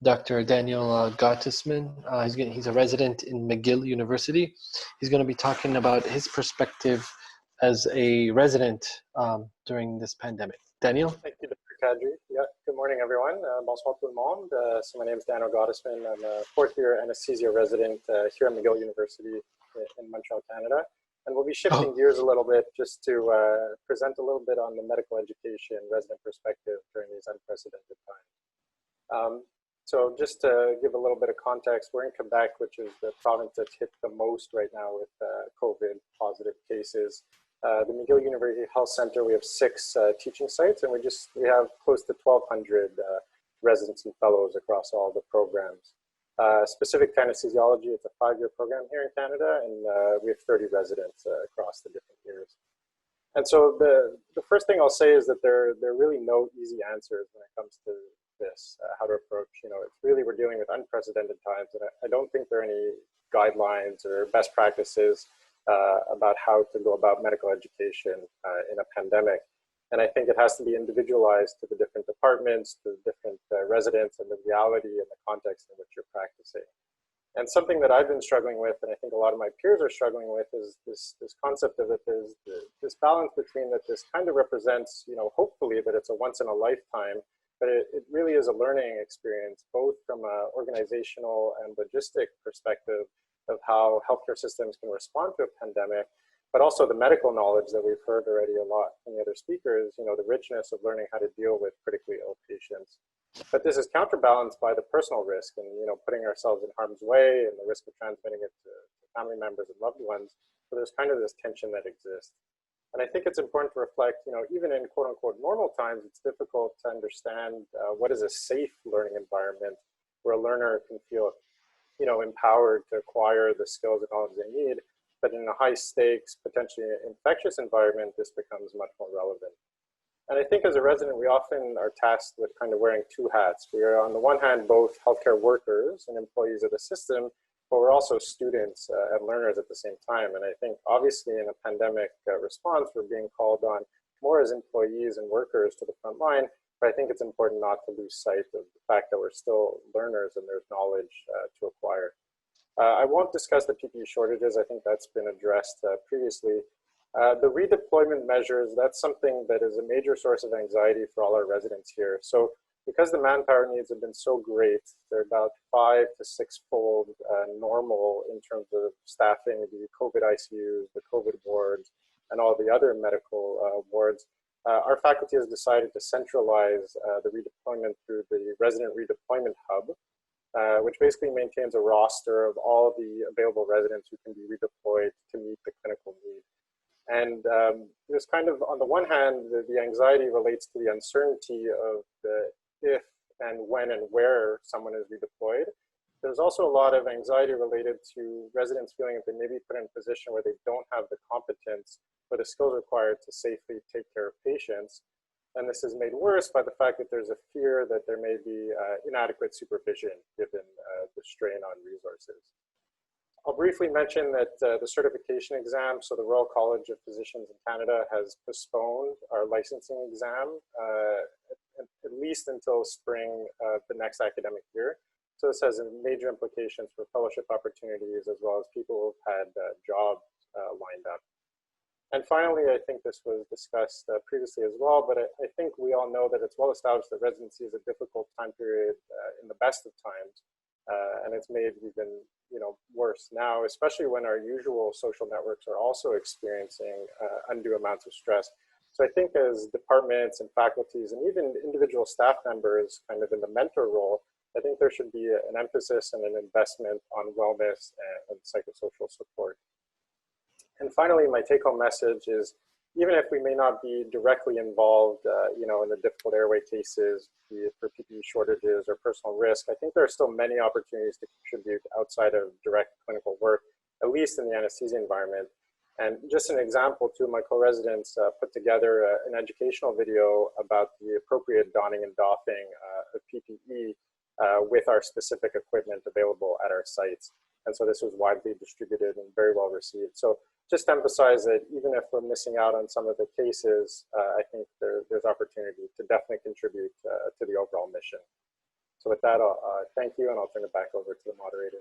Dr. Daniel Gottesman. He's a resident in McGill University. He's going to be talking about his perspective as a resident during this pandemic. Daniel? Thank you, Dr. Kadri. Yeah, good morning, everyone. Bonsoir tout le monde. So my name is Daniel Gottesman. I'm a fourth-year anesthesia resident here at McGill University in Montreal, Canada. And we'll be shifting gears a little bit just to present a little bit on the medical education resident perspective during these unprecedented times. So just to give a little bit of context, we're in Quebec, which is the province that's hit the most right now with COVID positive cases. The McGill University Health Center, we have 6 teaching sites, and we have close to 1,200 residents and fellows across all the programs. Specific to anesthesiology, it's a 5-year program here in Canada, and we have 30 residents across the different years. And so the first thing I'll say is that there are really no easy answers when it comes to this, how to approach, it's really, we're dealing with unprecedented times, and I don't think there are any guidelines or best practices about how to go about medical education in a pandemic. And I think it has to be individualized to the different departments, to the different residents, and the reality and the context in which you're practicing. And something that I've been struggling with, and I think a lot of my peers are struggling with, is this concept of that there's this balance between that this kind of represents, hopefully that it's a once in a lifetime, but it really is a learning experience, both from an organizational and logistic perspective of how healthcare systems can respond to a pandemic, but also the medical knowledge that we've heard already a lot from the other speakers, the richness of learning how to deal with critically ill patients. But this is counterbalanced by the personal risk and, putting ourselves in harm's way and the risk of transmitting it to family members and loved ones. So there's kind of this tension that exists. And I think it's important to reflect, even in quote unquote normal times, it's difficult to understand what is a safe learning environment where a learner can feel, empowered to acquire the skills and knowledge they need. But in a high stakes, potentially infectious environment, this becomes much more relevant. And I think as a resident, we often are tasked with kind of wearing 2 hats. We are on the one hand, both healthcare workers and employees of the system, but we're also students and learners at the same time. And I think obviously in a pandemic response, we're being called on more as employees and workers to the front line, but I think it's important not to lose sight of the fact that we're still learners and there's knowledge to acquire. I won't discuss the PPE shortages. I think that's been addressed previously. The redeployment measures, that's something that is a major source of anxiety for all our residents here. So because the manpower needs have been so great, they're about 5 to 6-fold normal in terms of staffing the COVID ICUs, the COVID wards, and all the other medical wards. Our faculty has decided to centralize the redeployment through the Resident Redeployment Hub, which basically maintains a roster of all the available residents who can be redeployed to meet the clinical need. And there's kind of, on the one hand, the anxiety relates to the uncertainty of the if and when and where someone is redeployed. There's also a lot of anxiety related to residents feeling that they may be put in a position where they don't have the competence or the skills required to safely take care of patients. And this is made worse by the fact that there's a fear that there may be inadequate supervision given the strain on resources. I'll briefly mention that the certification exam, so the Royal College of Physicians in Canada has postponed our licensing exam at least until spring of the next academic year. So this has major implications for fellowship opportunities as well as people who've had jobs lined up. And finally, I think this was discussed previously as well, but I think we all know that it's well established that residency is a difficult time period in the best of times. And it's made even worse now, especially when our usual social networks are also experiencing undue amounts of stress. So I think as departments and faculties and even individual staff members kind of in the mentor role, I think there should be an emphasis and an investment on wellness and psychosocial support. And finally, my take-home message is, even if we may not be directly involved, in the difficult airway cases, be it for PPE shortages or personal risk, I think there are still many opportunities to contribute outside of direct clinical work, at least in the anesthesia environment. And just an example, 2 of my co-residents put together an educational video about the appropriate donning and doffing of PPE with our specific equipment available at our sites. And so this was widely distributed and very well received. So just to emphasize that even if we're missing out on some of the cases, I think there's opportunity to definitely contribute to the overall mission. So with that, thank you, and I'll turn it back over to the moderator.